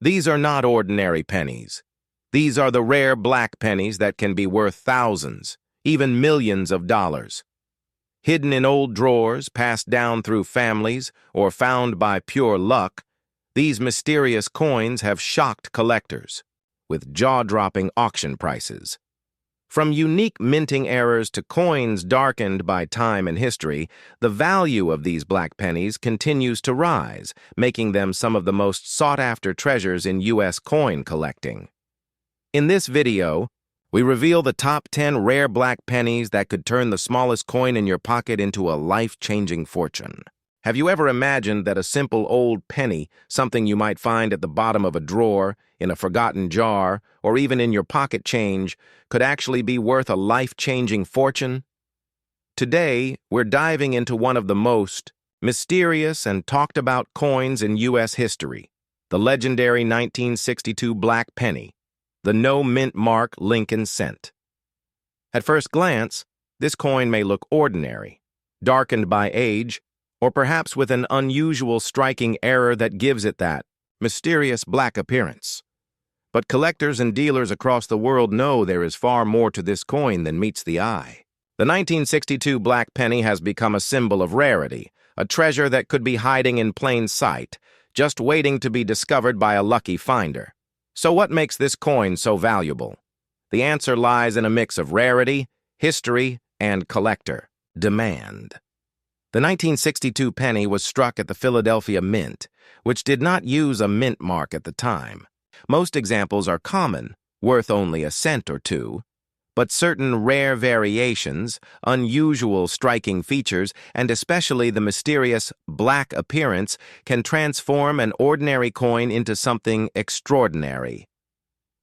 These are not ordinary pennies. These are the rare black pennies that can be worth thousands, even millions of dollars. Hidden in old drawers, passed down through families, or found by pure luck, these mysterious coins have shocked collectors, with jaw-dropping auction prices. From unique minting errors to coins darkened by time and history, the value of these black pennies continues to rise, making them some of the most sought-after treasures in U.S. coin collecting. In this video, we reveal the top 10 rare black pennies that could turn the smallest coin in your pocket into a life-changing fortune. Have you ever imagined that a simple old penny, something you might find at the bottom of a drawer, in a forgotten jar, or even in your pocket change, could actually be worth a life-changing fortune? Today, we're diving into one of the most mysterious and talked-about coins in U.S. history, the legendary 1962 black penny, the no-mint mark Lincoln cent. At first glance, this coin may look ordinary, darkened by age, or perhaps with an unusual striking error that gives it that mysterious black appearance. But collectors and dealers across the world know there is far more to this coin than meets the eye. The 1962 black penny has become a symbol of rarity, a treasure that could be hiding in plain sight, just waiting to be discovered by a lucky finder. So what makes this coin so valuable? The answer lies in a mix of rarity, history, and collector demand. The 1962 penny was struck at the Philadelphia Mint, which did not use a mint mark at the time. Most examples are common, worth only a cent or two, but certain rare variations, unusual striking features, and especially the mysterious black appearance can transform an ordinary coin into something extraordinary.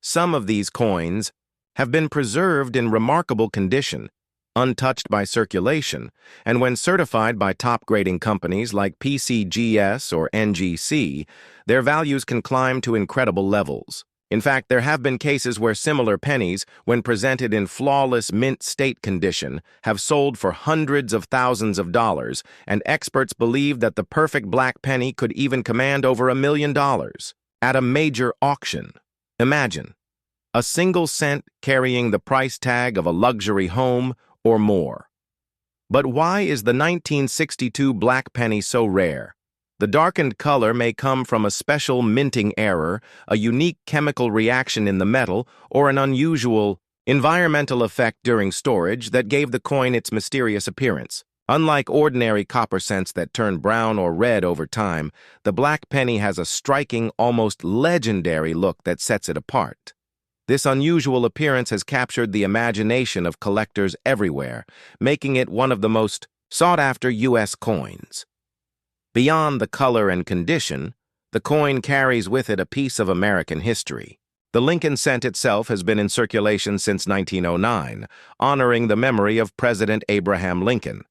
Some of these coins have been preserved in remarkable condition, untouched by circulation, and when certified by top-grading companies like PCGS or NGC, their values can climb to incredible levels. In fact, there have been cases where similar pennies, when presented in flawless mint state condition, have sold for hundreds of thousands of dollars, and experts believe that the perfect black penny could even command over $1 million at a major auction. Imagine a single cent carrying the price tag of a luxury home or more. But why is the 1962 black penny so rare? The darkened color may come from a special minting error, a unique chemical reaction in the metal, or an unusual environmental effect during storage that gave the coin its mysterious appearance. Unlike ordinary copper cents that turn brown or red over time, the black penny has a striking, almost legendary look that sets it apart. This unusual appearance has captured the imagination of collectors everywhere, making it one of the most sought-after U.S. coins. Beyond the color and condition, the coin carries with it a piece of American history. The Lincoln cent itself has been in circulation since 1909, honoring the memory of President Abraham Lincoln.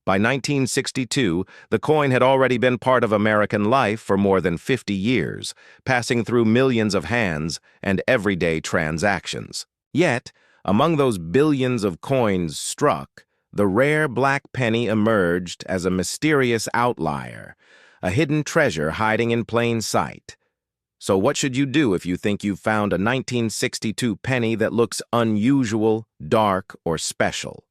By 1962, the coin had already been part of American life for more than 50 years, passing through millions of hands and everyday transactions. Yet, among those billions of coins struck, the rare black penny emerged as a mysterious outlier, a hidden treasure hiding in plain sight. So what should you do if you think you've found a 1962 penny that looks unusual, dark, or special?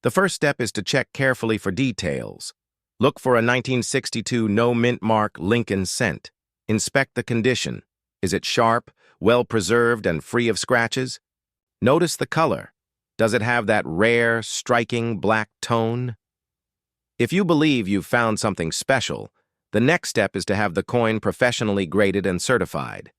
The first step is to check carefully for details. Look for a 1962 no-mint mark Lincoln cent. Inspect the condition. Is it sharp, well-preserved, and free of scratches? Notice the color. Does it have that rare, striking black tone? If you believe you've found something special, the next step is to have the coin professionally graded and certified.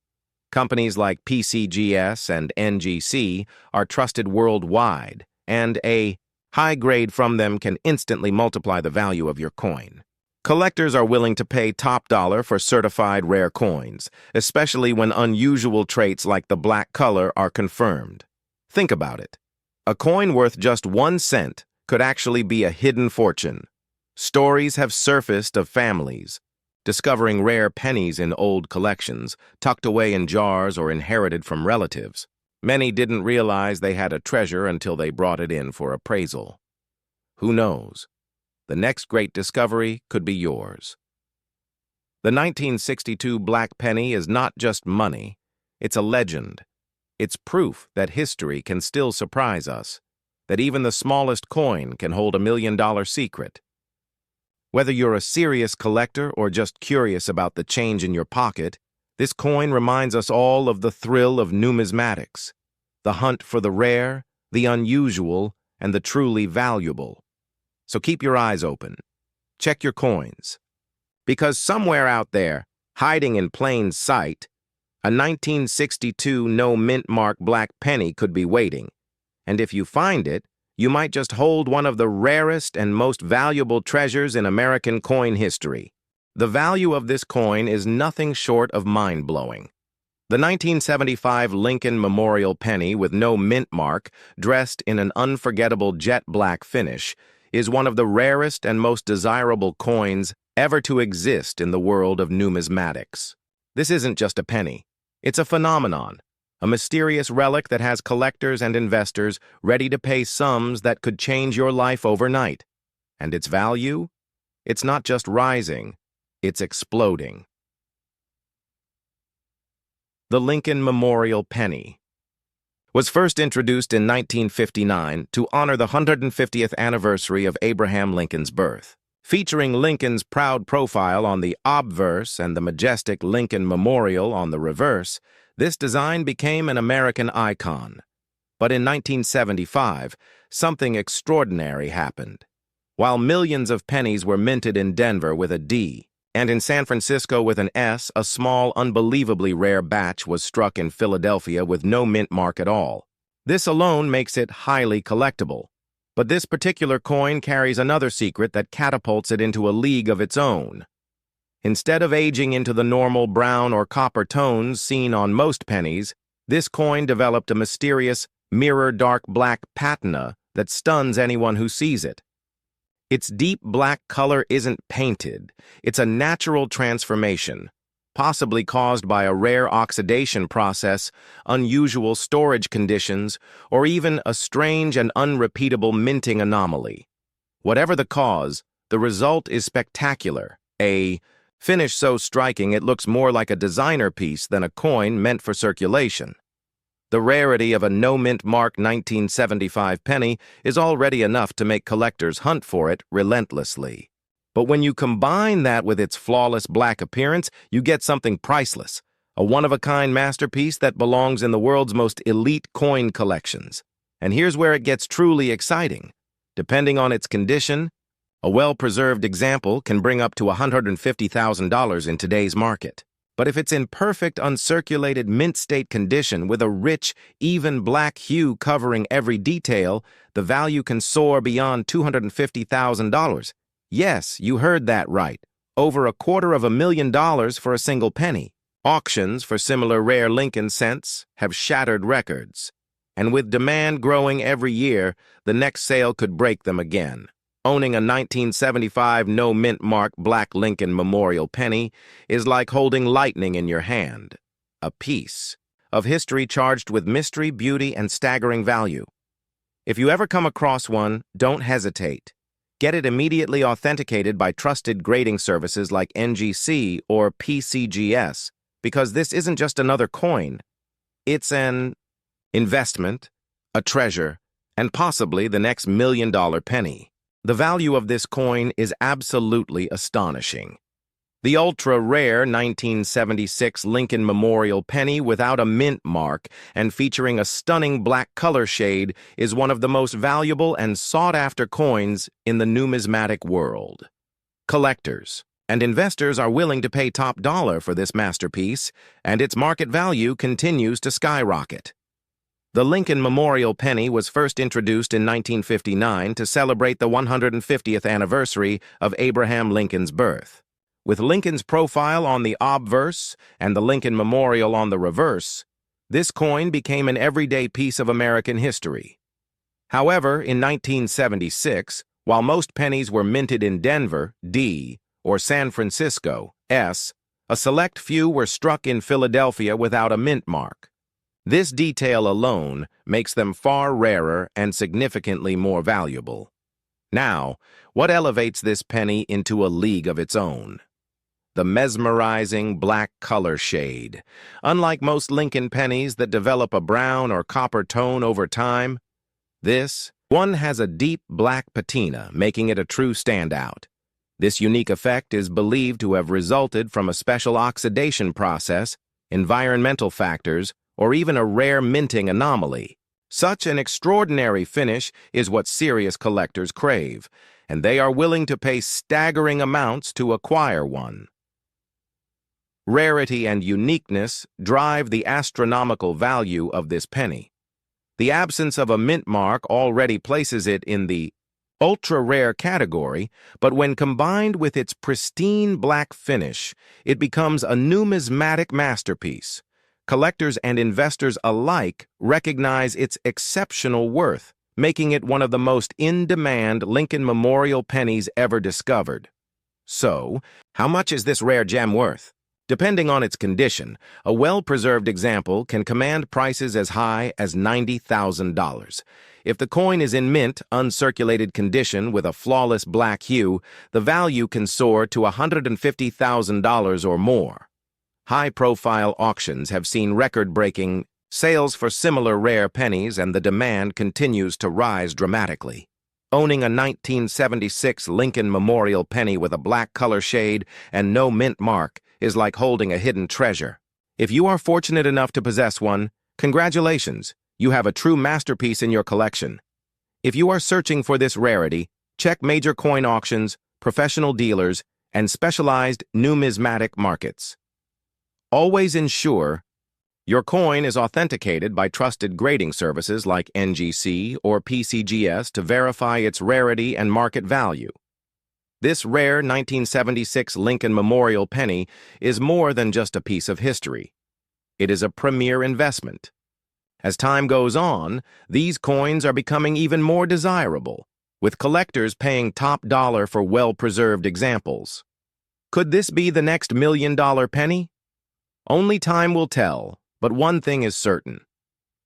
Companies like PCGS and NGC are trusted worldwide, and a high grade from them can instantly multiply the value of your coin. Collectors are willing to pay top dollar for certified rare coins, especially when unusual traits like the black color are confirmed. Think about it. A coin worth just 1 cent could actually be a hidden fortune. Stories have surfaced of families discovering rare pennies in old collections, tucked away in jars or inherited from relatives. Many didn't realize they had a treasure until they brought it in for appraisal. Who knows? The next great discovery could be yours. The 1962 black penny is not just money, it's a legend. It's proof that history can still surprise us, that even the smallest coin can hold $1 million secret. Whether you're a serious collector or just curious about the change in your pocket, this coin reminds us all of the thrill of numismatics, the hunt for the rare, the unusual, and the truly valuable. So keep your eyes open. Check your coins. Because somewhere out there, hiding in plain sight, a 1962 no-mint mark black penny could be waiting. And if you find it, you might just hold one of the rarest and most valuable treasures in American coin history. The value of this coin is nothing short of mind-blowing. The 1975 Lincoln Memorial penny with no mint mark, dressed in an unforgettable jet black finish, is one of the rarest and most desirable coins ever to exist in the world of numismatics. This isn't just a penny. It's a phenomenon, a mysterious relic that has collectors and investors ready to pay sums that could change your life overnight. And its value? It's not just rising, it's exploding. The Lincoln Memorial penny was first introduced in 1959 to honor the 150th anniversary of Abraham Lincoln's birth. Featuring Lincoln's proud profile on the obverse and the majestic Lincoln Memorial on the reverse, this design became an American icon. But in 1975, something extraordinary happened. While millions of pennies were minted in Denver with a D, and in San Francisco with an S, a small, unbelievably rare batch was struck in Philadelphia with no mint mark at all. This alone makes it highly collectible. But this particular coin carries another secret that catapults it into a league of its own. Instead of aging into the normal brown or copper tones seen on most pennies, this coin developed a mysterious, mirror dark black patina that stuns anyone who sees it. Its deep black color isn't painted, it's a natural transformation, possibly caused by a rare oxidation process, unusual storage conditions, or even a strange and unrepeatable minting anomaly. Whatever the cause, the result is spectacular, a finish so striking it looks more like a designer piece than a coin meant for circulation. The rarity of a no-mint mark 1975 penny is already enough to make collectors hunt for it relentlessly. But when you combine that with its flawless black appearance, you get something priceless, a one-of-a-kind masterpiece that belongs in the world's most elite coin collections. And here's where it gets truly exciting. Depending on its condition, a well-preserved example can bring up to $150,000 in today's market. But if it's in perfect, uncirculated, mint-state condition with a rich, even black hue covering every detail, the value can soar beyond $250,000. Yes, you heard that right. Over $250,000 for a single penny. Auctions for similar rare Lincoln cents have shattered records. And with demand growing every year, the next sale could break them again. Owning a 1975 no-mint mark black Lincoln Memorial penny is like holding lightning in your hand. A piece of history charged with mystery, beauty, and staggering value. If you ever come across one, don't hesitate. Get it immediately authenticated by trusted grading services like NGC or PCGS, because this isn't just another coin. It's an investment, a treasure, and possibly the next $1 million penny. The value of this coin is absolutely astonishing. The ultra-rare 1976 Lincoln Memorial penny without a mint mark and featuring a stunning black color shade is one of the most valuable and sought-after coins in the numismatic world. Collectors and investors are willing to pay top dollar for this masterpiece, and its market value continues to skyrocket. The Lincoln Memorial penny was first introduced in 1959 to celebrate the 150th anniversary of Abraham Lincoln's birth. With Lincoln's profile on the obverse and the Lincoln Memorial on the reverse, this coin became an everyday piece of American history. However, in 1976, while most pennies were minted in Denver, D, or San Francisco, S, a select few were struck in Philadelphia without a mint mark. This detail alone makes them far rarer and significantly more valuable. Now, what elevates this penny into a league of its own? the mesmerizing black color shade. Unlike most Lincoln pennies that develop a brown or copper tone over time, this one has a deep black patina, making it a true standout. This unique effect is believed to have resulted from a special oxidation process, environmental factors, or even a rare minting anomaly. Such an extraordinary finish is what serious collectors crave, and they are willing to pay staggering amounts to acquire one. Rarity and uniqueness drive the astronomical value of this penny. The absence of a mint mark already places it in the ultra-rare category, but when combined with its pristine black finish, it becomes a numismatic masterpiece. Collectors and investors alike recognize its exceptional worth, making it one of the most in-demand Lincoln Memorial pennies ever discovered. So, how much is this rare gem worth? Depending on its condition, a well-preserved example can command prices as high as $90,000. If the coin is in mint, uncirculated condition with a flawless black hue, the value can soar to $150,000 or more. High-profile auctions have seen record-breaking sales for similar rare pennies, and the demand continues to rise dramatically. Owning a 1976 Lincoln Memorial penny with a black color shade and no mint mark is like holding a hidden treasure. If you are fortunate enough to possess one, congratulations, you have a true masterpiece in your collection. If you are searching for this rarity, check major coin auctions, professional dealers, and specialized numismatic markets. Always ensure your coin is authenticated by trusted grading services like NGC or PCGS to verify its rarity and market value. This rare 1976 Lincoln Memorial penny is more than just a piece of history. It is a premier investment. As time goes on, these coins are becoming even more desirable, with collectors paying top dollar for well-preserved examples. Could this be the next million-dollar penny? Only time will tell, but one thing is certain.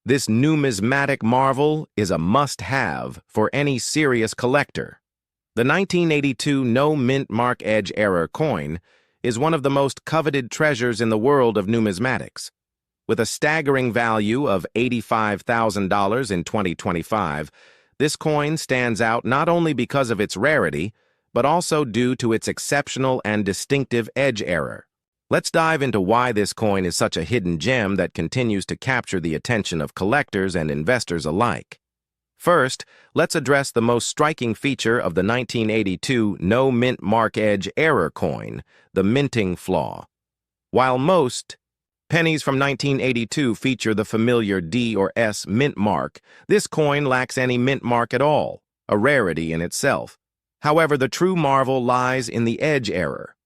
This numismatic marvel is a must-have for any serious collector. The 1982 No Mint Mark Edge Error coin is one of the most coveted treasures in the world of numismatics. With a staggering value of $85,000 in 2025, this coin stands out not only because of its rarity, but also due to its exceptional and distinctive edge error. Let's dive into why this coin is such a hidden gem that continues to capture the attention of collectors and investors alike. First, let's address the most striking feature of the 1982 No Mint Mark Edge Error coin, the minting flaw. While most pennies from 1982 feature the familiar D or S mint mark, this coin lacks any mint mark at all, a rarity in itself. However, the true marvel lies in the edge error.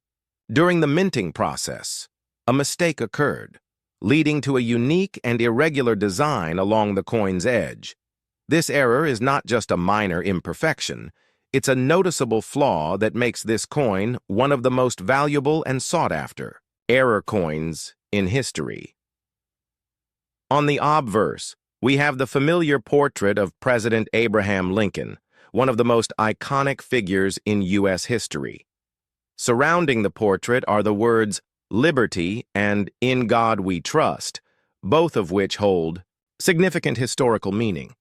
During the minting process, a mistake occurred, leading to a unique and irregular design along the coin's edge. This error is not just a minor imperfection, it's a noticeable flaw that makes this coin one of the most valuable and sought-after error coins in history. On the obverse, we have the familiar portrait of President Abraham Lincoln, one of the most iconic figures in U.S. history. Surrounding the portrait are the words "Liberty" and "In God We Trust," both of which hold significant historical meaning.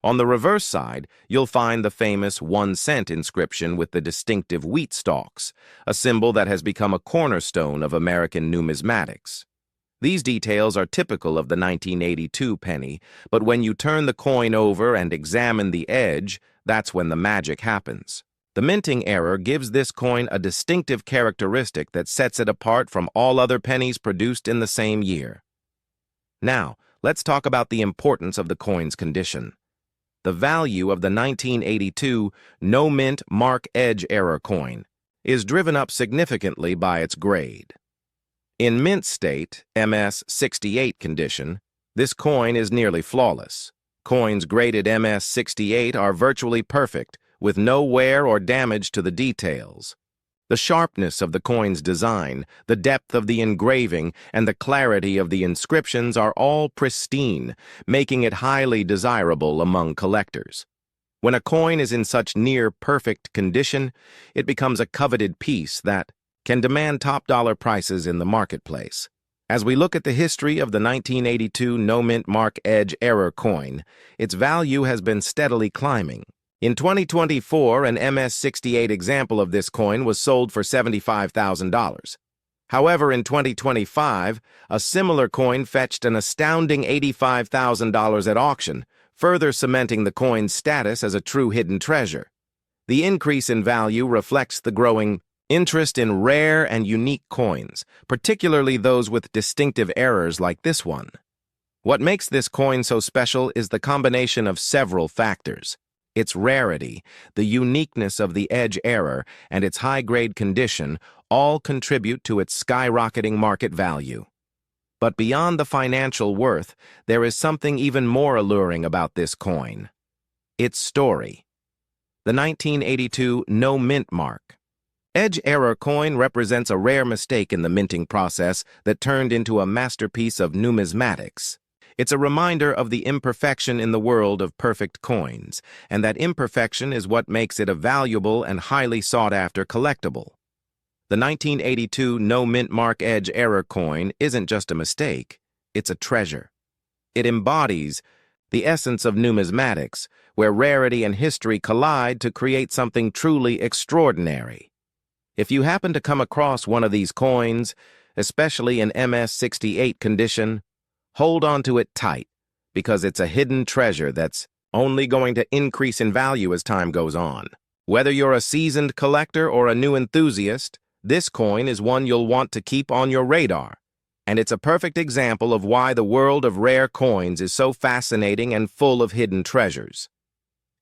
On the reverse side, you'll find the famous 1-cent inscription with the distinctive wheat stalks, a symbol that has become a cornerstone of American numismatics. These details are typical of the 1982 penny, but when you turn the coin over and examine the edge, that's when the magic happens. The minting error gives this coin a distinctive characteristic that sets it apart from all other pennies produced in the same year. Now, let's talk about the importance of the coin's condition. The value of the 1982 No Mint Mark Edge Error coin is driven up significantly by its grade. In mint state, MS 68 condition, this coin is nearly flawless. Coins graded MS 68 are virtually perfect, with no wear or damage to the details. The sharpness of the coin's design, the depth of the engraving, and the clarity of the inscriptions are all pristine, making it highly desirable among collectors. When a coin is in such near-perfect condition, it becomes a coveted piece that, can demand top-dollar prices in the marketplace. As we look at the history of the 1982 no-mint mark edge error coin, its value has been steadily climbing. In 2024, an MS-68 example of this coin was sold for $75,000. However, in 2025, a similar coin fetched an astounding $85,000 at auction, further cementing the coin's status as a true hidden treasure. The increase in value reflects the growing interest in rare and unique coins, particularly those with distinctive errors like this one. What makes this coin so special is the combination of several factors. Its rarity, the uniqueness of the edge error, and its high-grade condition all contribute to its skyrocketing market value. But beyond the financial worth, there is something even more alluring about this coin. Its story. The 1982 no mint mark. Edge error coin represents a rare mistake in the minting process that turned into a masterpiece of numismatics. It's a reminder of the imperfection in the world of perfect coins, and that imperfection is what makes it a valuable and highly sought-after collectible. The 1982 no mint mark edge error coin isn't just a mistake, it's a treasure. It embodies the essence of numismatics, where rarity and history collide to create something truly extraordinary. If you happen to come across one of these coins, especially in MS-68 condition, hold on to it tight, because it's a hidden treasure that's only going to increase in value as time goes on. Whether you're a seasoned collector or a new enthusiast, this coin is one you'll want to keep on your radar, and it's a perfect example of why the world of rare coins is so fascinating and full of hidden treasures.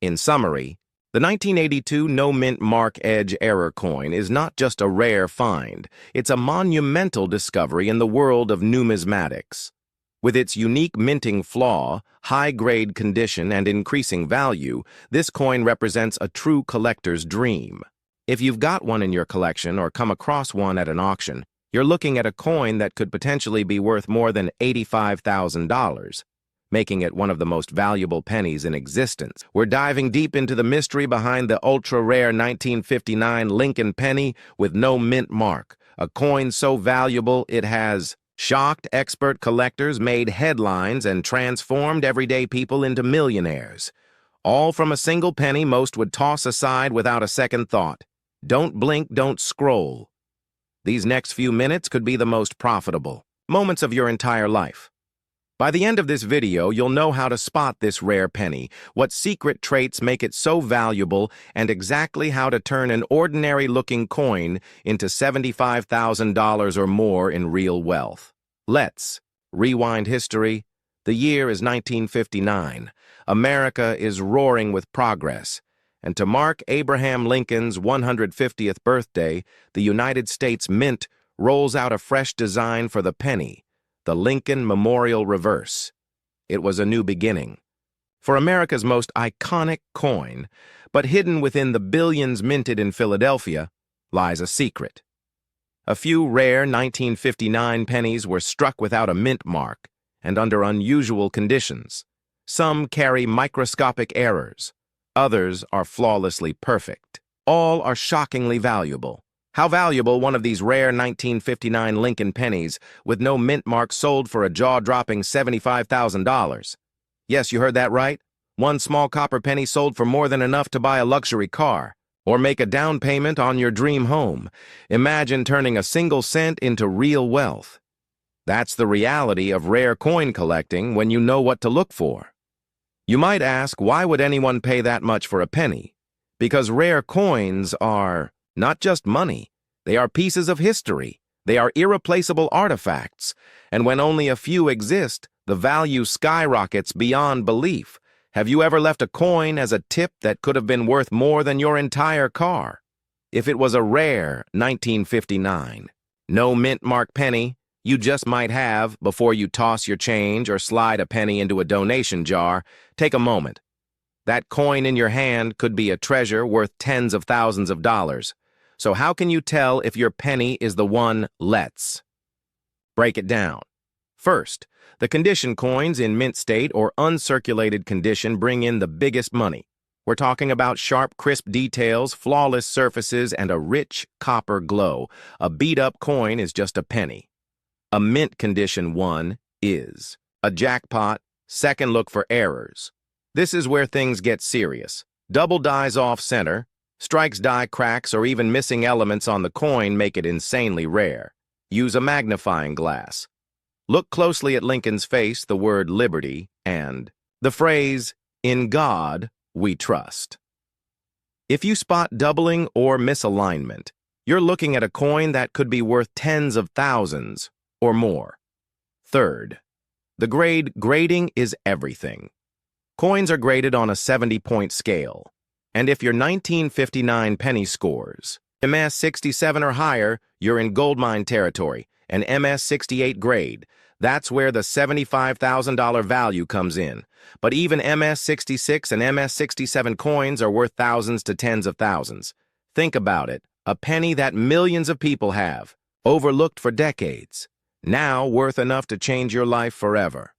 In summary, the 1982 no mint mark edge error coin is not just a rare find, it's a monumental discovery in the world of numismatics. With its unique minting flaw, high-grade condition, and increasing value, this coin represents a true collector's dream. If you've got one in your collection or come across one at an auction, you're looking at a coin that could potentially be worth more than $85,000, making it one of the most valuable pennies in existence. We're diving deep into the mystery behind the ultra-rare 1959 Lincoln penny with no mint mark, a coin so valuable it has shocked expert collectors, made headlines, and transformed everyday people into millionaires. All from a single penny most would toss aside without a second thought. Don't blink, don't scroll. These next few minutes could be the most profitable moments of your entire life. By the end of this video, you'll know how to spot this rare penny, what secret traits make it so valuable, and exactly how to turn an ordinary-looking coin into $75,000 or more in real wealth. Let's rewind history. The year is 1959. America is roaring with progress. And to mark Abraham Lincoln's 150th birthday, the United States Mint rolls out a fresh design for the penny, the Lincoln Memorial Reverse. It was a new beginning. For America's most iconic coin, but hidden within the billions minted in Philadelphia, lies a secret. A few rare 1959 pennies were struck without a mint mark and under unusual conditions. Some carry microscopic errors. Others are flawlessly perfect. All are shockingly valuable. How valuable one of these rare 1959 Lincoln pennies with no mint mark sold for a jaw-dropping $75,000. Yes, you heard that right. One small copper penny sold for more than enough to buy a luxury car or make a down payment on your dream home. Imagine turning a single cent into real wealth. That's the reality of rare coin collecting when you know what to look for. You might ask, why would anyone pay that much for a penny? Because rare coins are not just money. They are pieces of history. They are irreplaceable artifacts. And when only a few exist, the value skyrockets beyond belief. Have you ever left a coin as a tip that could have been worth more than your entire car? If it was a rare 1959, no mint mark penny, you just might have, before you toss your change or slide a penny into a donation jar, take a moment. That coin in your hand could be a treasure worth tens of thousands of dollars. So how can you tell if your penny is the one? Let's break it down. First, the condition coins in mint state or uncirculated condition bring in the biggest money. We're talking about sharp, crisp details, flawless surfaces, and a rich copper glow. A beat-up coin is just a penny. A mint condition one is a jackpot. Second, look for errors. This is where things get serious. Double dies off center, strikes, die cracks, or even missing elements on the coin make it insanely rare. Use a magnifying glass. Look closely at Lincoln's face, the word liberty, and the phrase, "In God we trust." If you spot doubling or misalignment, you're looking at a coin that could be worth tens of thousands or more. Third, the grading is everything. Coins are graded on a 70-point scale, and if your 1959 penny scores MS 67 or higher, you're in goldmine territory, an MS 68 grade. That's where the $75,000 value comes in. But even MS 66 and MS 67 coins are worth thousands to tens of thousands. Think about it, a penny that millions of people have, overlooked for decades, now worth enough to change your life forever.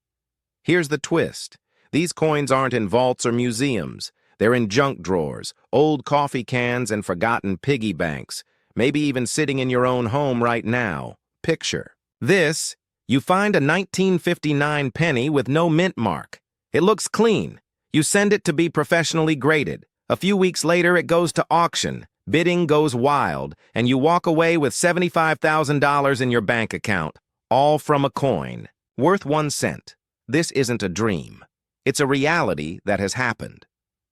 Here's the twist. These coins aren't in vaults or museums. They're in junk drawers, old coffee cans, and forgotten piggy banks, maybe even sitting in your own home right now. Picture this. You find a 1959 penny with no mint mark. It looks clean. You send it to be professionally graded. A few weeks later, it goes to auction. Bidding goes wild, and you walk away with $75,000 in your bank account, all from a coin, worth 1 cent. This isn't a dream. It's a reality that has happened.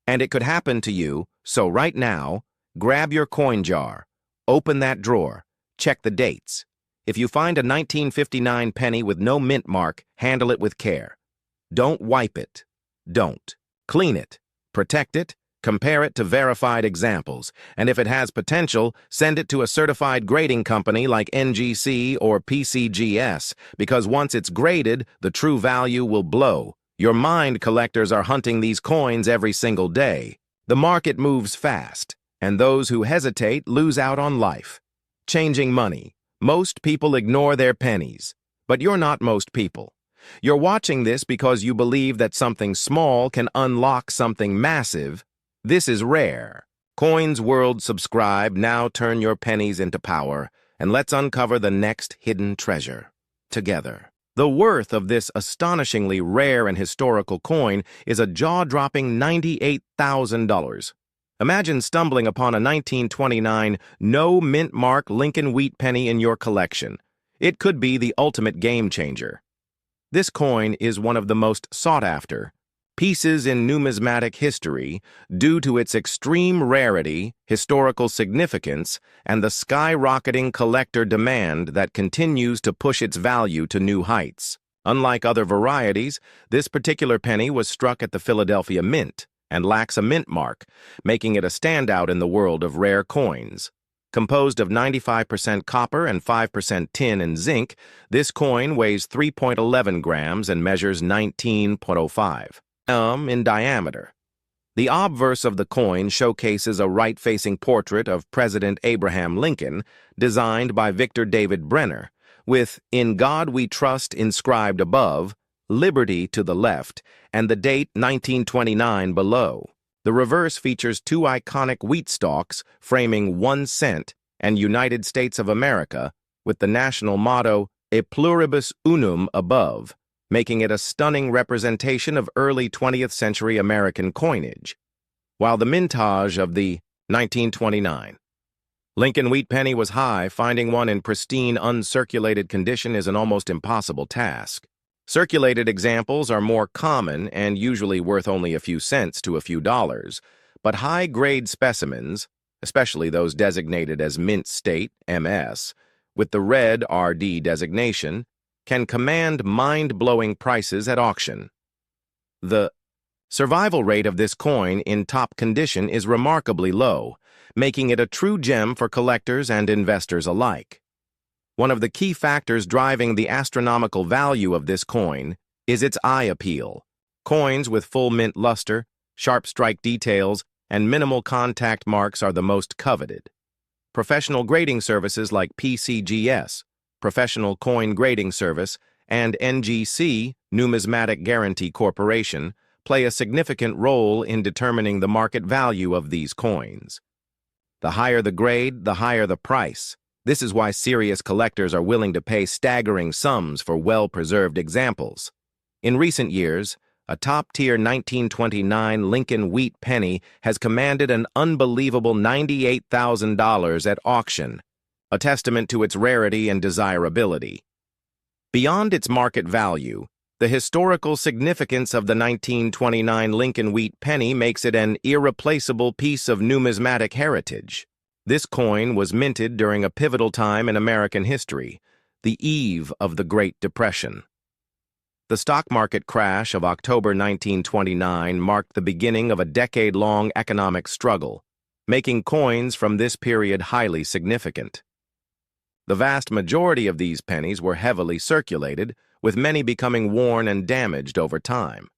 And it could happen to you, so right now, grab your coin jar, open that drawer, check the dates. If you find a 1959 penny with no mint mark, handle it with care. Don't wipe it. Don't. Clean it. Protect it. Compare it to verified examples. And if it has potential, send it to a certified grading company like NGC or PCGS, because once it's graded, the true value will blow. Your mind collectors are hunting these coins every single day. The market moves fast, and those who hesitate lose out on life. Changing money. Most people ignore their pennies, but you're not most people. You're watching this because you believe that something small can unlock something massive. This is rare. Coins World subscribe, now turn your pennies into power, and let's uncover the next hidden treasure together. The worth of this astonishingly rare and historical coin is a jaw-dropping $98,000. Imagine stumbling upon a 1929 no mint mark Lincoln wheat penny in your collection. It could be the ultimate game changer. This coin is one of the most sought-after pieces in numismatic history due to its extreme rarity, historical significance, and the skyrocketing collector demand that continues to push its value to new heights. Unlike other varieties, this particular penny was struck at the Philadelphia Mint and lacks a mint mark, making it a standout in the world of rare coins. Composed of 95% copper and 5% tin and zinc, this coin weighs 3.11 grams and measures 19.05 in diameter. The obverse of the coin showcases a right-facing portrait of President Abraham Lincoln, designed by Victor David Brenner, with "In God We Trust" inscribed above, Liberty to the left, and the date 1929 below. The reverse features two iconic wheat stalks framing 1 cent and United States of America, with the national motto E pluribus unum above, making it a stunning representation of early 20th century American coinage. While the mintage of the 1929 Lincoln wheat penny was high, finding one in pristine, uncirculated condition is an almost impossible task. Circulated examples are more common and usually worth only a few cents to a few dollars, but high-grade specimens, especially those designated as Mint State, MS, with the red RD designation, can command mind-blowing prices at auction. The survival rate of this coin in top condition is remarkably low, making it a true gem for collectors and investors alike. One of the key factors driving the astronomical value of this coin is its eye appeal. Coins with full mint luster, sharp strike details, and minimal contact marks are the most coveted. Professional grading services like PCGS, Professional Coin Grading Service, and NGC, Numismatic Guarantee Corporation, play a significant role in determining the market value of these coins. The higher the grade, the higher the price. This is why serious collectors are willing to pay staggering sums for well-preserved examples. In recent years, a top-tier 1929 Lincoln wheat penny has commanded an unbelievable $98,000 at auction, a testament to its rarity and desirability. Beyond its market value, the historical significance of the 1929 Lincoln wheat penny makes it an irreplaceable piece of numismatic heritage. This coin was minted during a pivotal time in American history, the eve of the Great Depression. The stock market crash of October 1929 marked the beginning of a decade-long economic struggle, making coins from this period highly significant. The vast majority of these pennies were heavily circulated, with many becoming worn and damaged over time.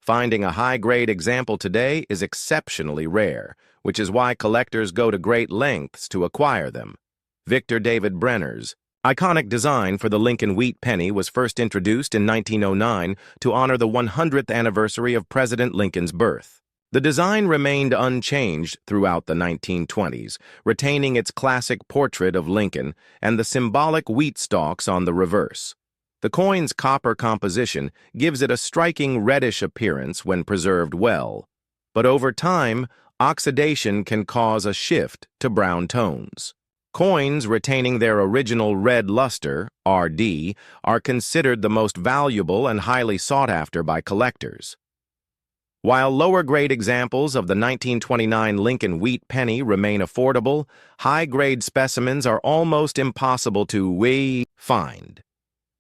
Finding a high-grade example today is exceptionally rare, which is why collectors go to great lengths to acquire them. Victor David Brenner's iconic design for the Lincoln wheat penny was first introduced in 1909 to honor the 100th anniversary of President Lincoln's birth. The design remained unchanged throughout the 1920s, retaining its classic portrait of Lincoln and the symbolic wheat stalks on the reverse. The coin's copper composition gives it a striking reddish appearance when preserved well, but over time, oxidation can cause a shift to brown tones. Coins retaining their original red luster, RD, are considered the most valuable and highly sought after by collectors. While lower-grade examples of the 1929 Lincoln wheat penny remain affordable, high-grade specimens are almost impossible to find.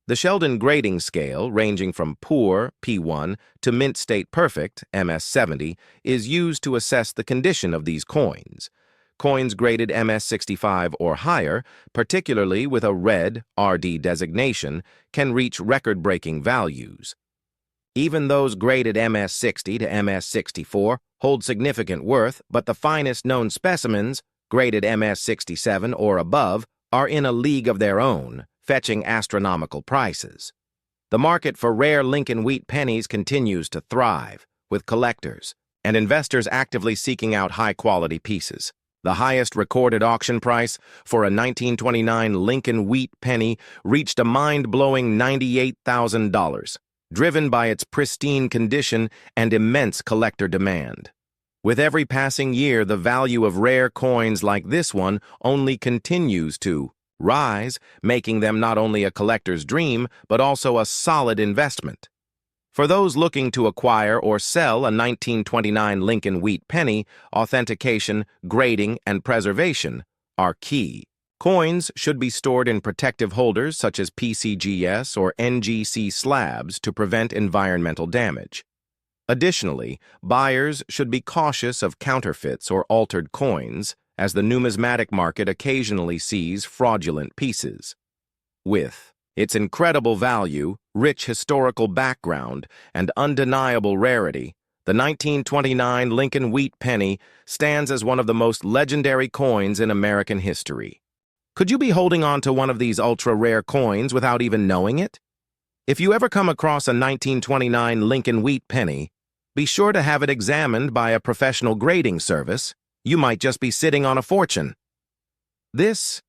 The Sheldon grading scale, ranging from poor, P1, to mint state perfect, MS70, is used to assess the condition of these coins. Coins graded MS65 or higher, particularly with a red, RD designation, can reach record-breaking values. Even those graded MS60 to MS64 hold significant worth, but the finest known specimens, graded MS67 or above, are in a league of their own, fetching astronomical prices. The market for rare Lincoln wheat pennies continues to thrive, with collectors and investors actively seeking out high-quality pieces. The highest recorded auction price for a 1929 Lincoln wheat penny reached a mind-blowing $98,000, driven by its pristine condition and immense collector demand. With every passing year, the value of rare coins like this one only continues to rise, making them not only a collector's dream, but also a solid investment. For those looking to acquire or sell a 1929 Lincoln wheat penny, authentication, grading, and preservation are key. Coins should be stored in protective holders such as PCGS or NGC slabs to prevent environmental damage. Additionally, buyers should be cautious of counterfeits or altered coins, as the numismatic market occasionally sees fraudulent pieces. With its incredible value, rich historical background, and undeniable rarity, the 1929 Lincoln wheat penny stands as one of the most legendary coins in American history. Could you be holding on to one of these ultra-rare coins without even knowing it? If you ever come across a 1929 Lincoln wheat penny, be sure to have it examined by a professional grading service. You might just be sitting on a fortune. This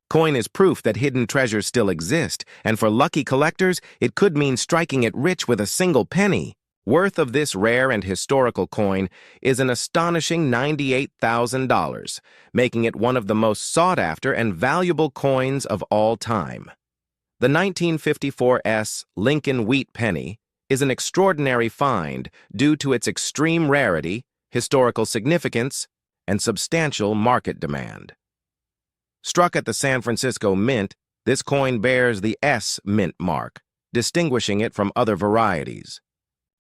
coin is proof that hidden treasures still exist, and for lucky collectors, it could mean striking it rich with a single penny. Worth of this rare and historical coin is an astonishing $98,000, making it one of the most sought-after and valuable coins of all time. The 1954 Lincoln wheat penny is an extraordinary find due to its extreme rarity, historical significance, and substantial market demand. Struck at the San Francisco Mint, this coin bears the S mint mark, distinguishing it from other varieties.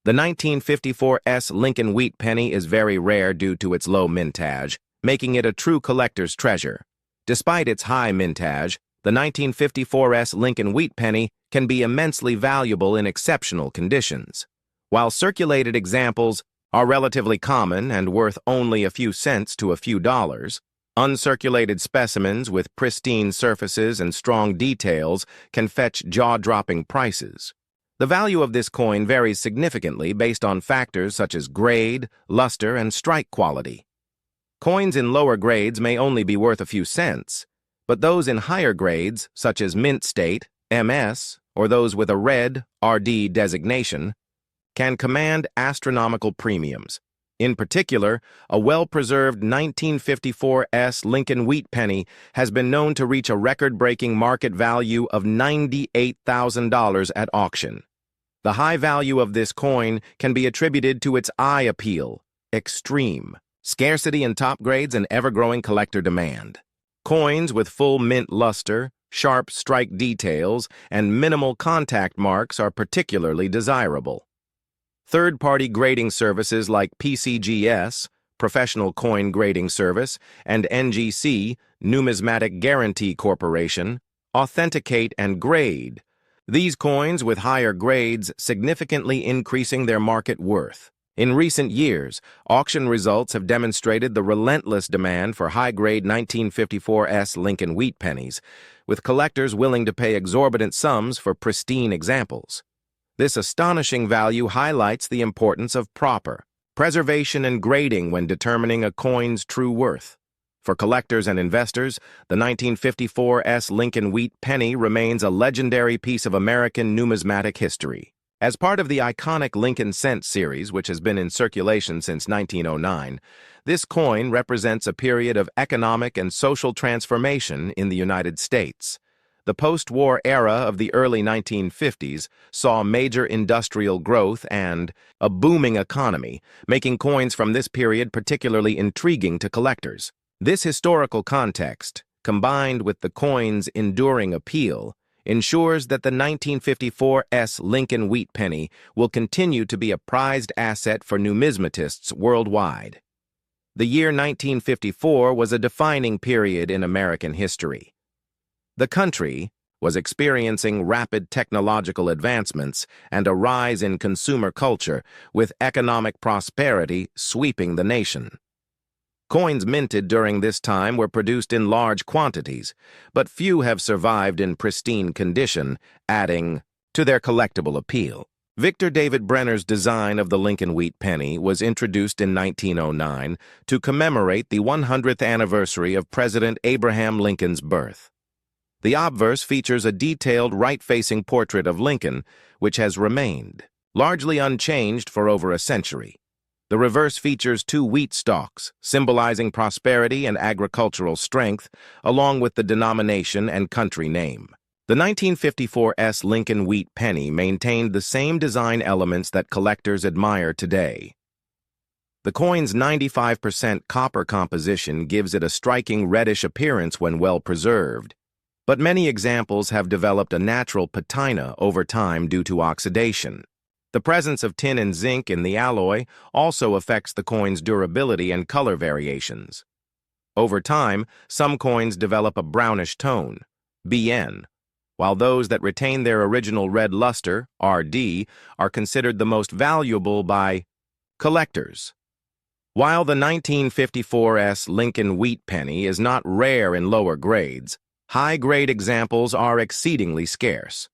The 1954 Lincoln wheat penny is very rare due to its low mintage, making it a true collector's treasure. Despite its high mintage, the 1954 Lincoln wheat penny can be immensely valuable in exceptional conditions. While circulated examples are relatively common and worth only a few cents to a few dollars, uncirculated specimens with pristine surfaces and strong details can fetch jaw-dropping prices. The value of this coin varies significantly based on factors such as grade, luster, and strike quality. Coins in lower grades may only be worth a few cents, but those in higher grades, such as mint state, MS, or those with a red, RD designation, can command astronomical premiums. In particular, a well-preserved 1954 Lincoln wheat penny has been known to reach a record-breaking market value of $98,000 at auction. The high value of this coin can be attributed to its eye appeal, extreme, scarcity in top grades, and ever-growing collector demand. Coins with full mint luster, sharp strike details, and minimal contact marks are particularly desirable. Third-party grading services like PCGS, Professional Coin Grading Service, and NGC, Numismatic Guarantee Corporation, authenticate and grade these coins with higher grades, significantly increasing their market worth. In recent years, auction results have demonstrated the relentless demand for high-grade 1954 Lincoln wheat pennies, with collectors willing to pay exorbitant sums for pristine examples. This astonishing value highlights the importance of proper preservation and grading when determining a coin's true worth. For collectors and investors, the 1954 Lincoln wheat penny remains a legendary piece of American numismatic history. As part of the iconic Lincoln Cent series, which has been in circulation since 1909, this coin represents a period of economic and social transformation in the United States. The post-war era of the early 1950s saw major industrial growth and a booming economy, making coins from this period particularly intriguing to collectors. This historical context, combined with the coin's enduring appeal, ensures that the 1954 Lincoln wheat penny will continue to be a prized asset for numismatists worldwide. The year 1954 was a defining period in American history. The country was experiencing rapid technological advancements and a rise in consumer culture, with economic prosperity sweeping the nation. Coins minted during this time were produced in large quantities, but few have survived in pristine condition, adding to their collectible appeal. Victor David Brenner's design of the Lincoln wheat penny was introduced in 1909 to commemorate the 100th anniversary of President Abraham Lincoln's birth. The obverse features a detailed right-facing portrait of Lincoln, which has remained largely unchanged for over a century. The reverse features two wheat stalks, symbolizing prosperity and agricultural strength, along with the denomination and country name. The 1954 Lincoln wheat penny maintained the same design elements that collectors admire today. The coin's 95% copper composition gives it a striking reddish appearance when well preserved, but many examples have developed a natural patina over time due to oxidation. The presence of tin and zinc in the alloy also affects the coin's durability and color variations. Over time, some coins develop a brownish tone, BN, while those that retain their original red luster, RD, are considered the most valuable by collectors. While the 1954 Lincoln wheat penny is not rare in lower grades, high-grade examples are exceedingly scarce.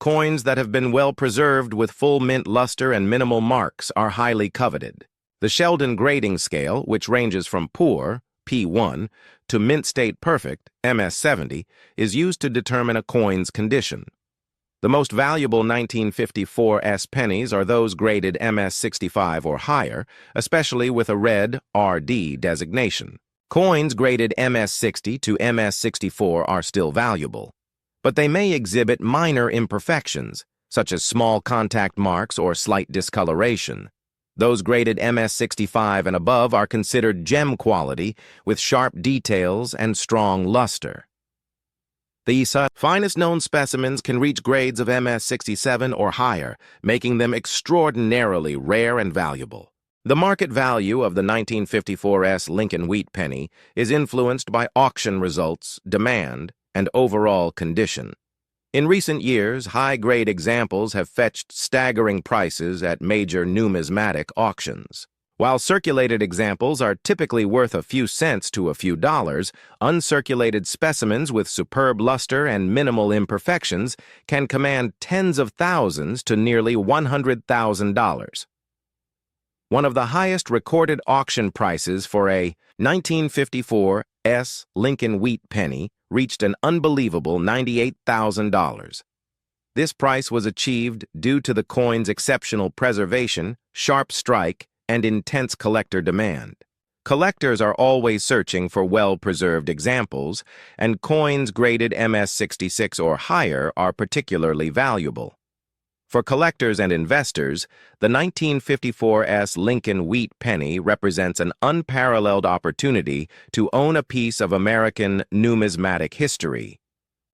Coins that have been well preserved with full mint luster and minimal marks are highly coveted. The Sheldon grading scale, which ranges from poor, P1, to mint state perfect, MS70, is used to determine a coin's condition. The most valuable 1954 pennies are those graded MS65 or higher, especially with a red RD designation. Coins graded MS60 to MS64 are still valuable, but they may exhibit minor imperfections, such as small contact marks or slight discoloration. Those graded MS65 and above are considered gem quality, with sharp details and strong luster. These finest known specimens can reach grades of MS67 or higher, making them extraordinarily rare and valuable. The market value of the 1954 Lincoln wheat penny is influenced by auction results, demand, and overall condition. In recent years, high-grade examples have fetched staggering prices at major numismatic auctions. While circulated examples are typically worth a few cents to a few dollars, uncirculated specimens with superb luster and minimal imperfections can command tens of thousands to nearly $100,000. One of the highest recorded auction prices for a 1954 S. Lincoln wheat penny reached an unbelievable $98,000. This price was achieved due to the coin's exceptional preservation, sharp strike, and intense collector demand. Collectors are always searching for well-preserved examples, and coins graded MS-66 or higher are particularly valuable. For collectors and investors, the 1954 S. Lincoln wheat penny represents an unparalleled opportunity to own a piece of American numismatic history.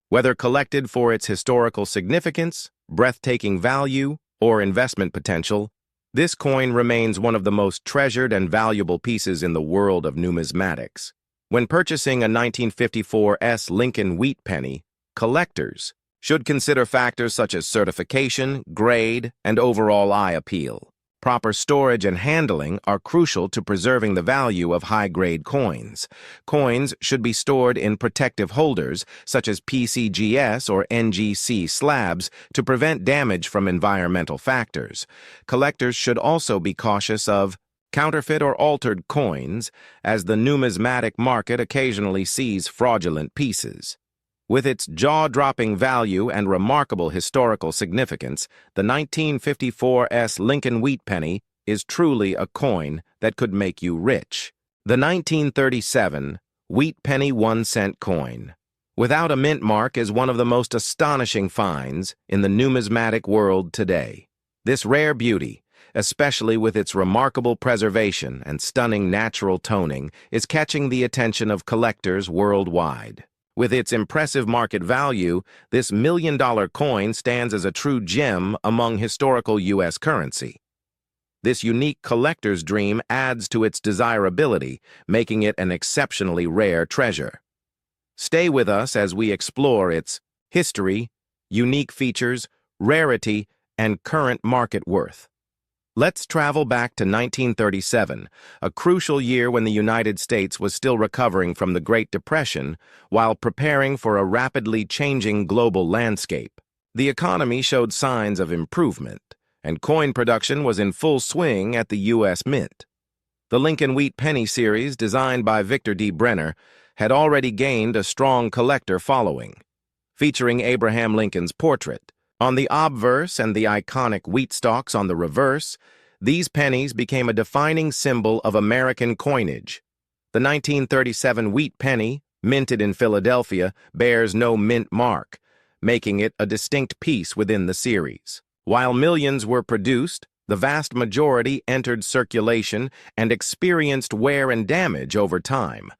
Whether collected for its historical significance, breathtaking value, or investment potential, this coin remains one of the most treasured and valuable pieces in the world of numismatics. When purchasing a 1954 S. Lincoln wheat penny, collectors should consider factors such as certification, grade, and overall eye appeal. Proper storage and handling are crucial to preserving the value of high-grade coins. Coins should be stored in protective holders, such as PCGS or NGC slabs, to prevent damage from environmental factors. Collectors should also be cautious of counterfeit or altered coins, as the numismatic market occasionally sees fraudulent pieces. With its jaw-dropping value and remarkable historical significance, the 1954 S. Lincoln wheat penny is truly a coin that could make you rich. The 1937 wheat penny 1-cent coin, without a mint mark, is one of the most astonishing finds in the numismatic world today. This rare beauty, especially with its remarkable preservation and stunning natural toning, is catching the attention of collectors worldwide. With its impressive market value, this million-dollar coin stands as a true gem among historical U.S. currency. This unique collector's dream adds to its desirability, making it an exceptionally rare treasure. Stay with us as we explore its history, unique features, rarity, and current market worth. Let's travel back to 1937, a crucial year when the United States was still recovering from the Great Depression while preparing for a rapidly changing global landscape. The economy showed signs of improvement, and coin production was in full swing at the U.S. Mint. The Lincoln Wheat Penny series, designed by Victor D. Brenner, had already gained a strong collector following, featuring Abraham Lincoln's portrait. On the obverse and the iconic wheat stalks on the reverse, these pennies became a defining symbol of American coinage. The 1937 wheat penny, minted in Philadelphia, bears no mint mark, making it a distinct piece within the series. While millions were produced, the vast majority entered circulation and experienced wear and damage over time.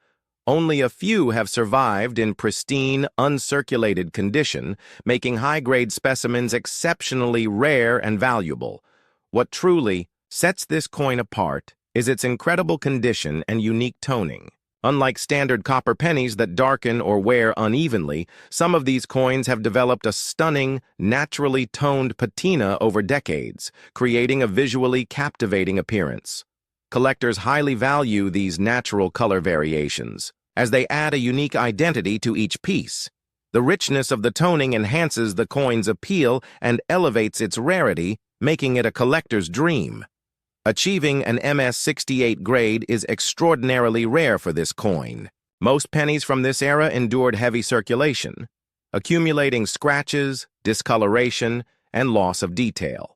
Only a few have survived in pristine, uncirculated condition, making high-grade specimens exceptionally rare and valuable. What truly sets this coin apart is its incredible condition and unique toning. Unlike standard copper pennies that darken or wear unevenly, some of these coins have developed a stunning, naturally toned patina over decades, creating a visually captivating appearance. Collectors highly value these natural color variations, as they add a unique identity to each piece. The richness of the toning enhances the coin's appeal and elevates its rarity, making it a collector's dream. Achieving an MS-68 grade is extraordinarily rare for this coin. Most pennies from this era endured heavy circulation, accumulating scratches, discoloration, and loss of detail.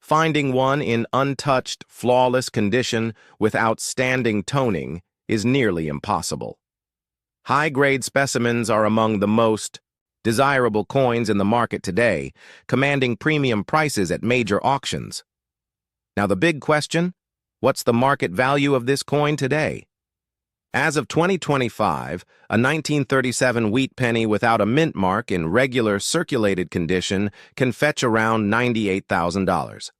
Finding one in untouched, flawless condition with outstanding toning is nearly impossible. High-grade specimens are among the most desirable coins in the market today, commanding premium prices at major auctions. Now the big question, what's the market value of this coin today? As of 2025, a 1937 wheat penny without a mint mark in regular circulated condition can fetch around $98,000.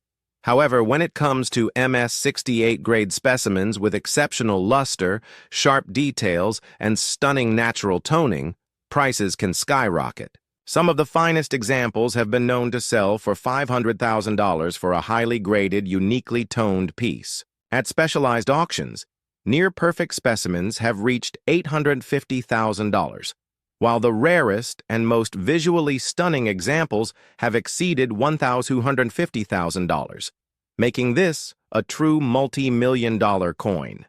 However, when it comes to MS-68 grade specimens with exceptional luster, sharp details, and stunning natural toning, prices can skyrocket. Some of the finest examples have been known to sell for $500,000 for a highly graded, uniquely toned piece. At specialized auctions, near-perfect specimens have reached $850,000, while the rarest and most visually stunning examples have exceeded $1,250,000, making this a true multi-million-dollar coin.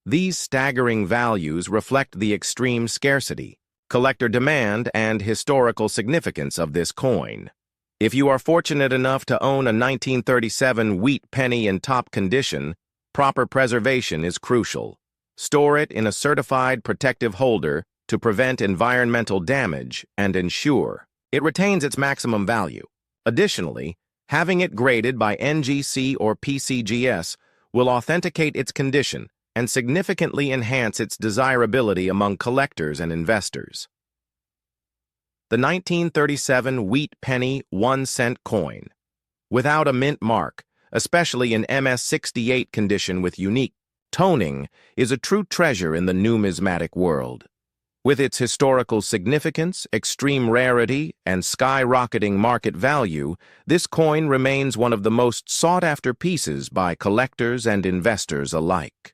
These staggering values reflect the extreme scarcity, collector demand, and historical significance of this coin. If you are fortunate enough to own a 1937 wheat penny in top condition, proper preservation is crucial. Store it in a certified protective holder to prevent environmental damage and ensure it retains its maximum value. Additionally, having it graded by NGC or PCGS will authenticate its condition and significantly enhance its desirability among collectors and investors. The 1937 wheat penny 1-cent coin. Without a mint mark, especially in MS-68 condition with unique toning, is a true treasure in the numismatic world. With its historical significance, extreme rarity, and skyrocketing market value, this coin remains one of the most sought-after pieces by collectors and investors alike.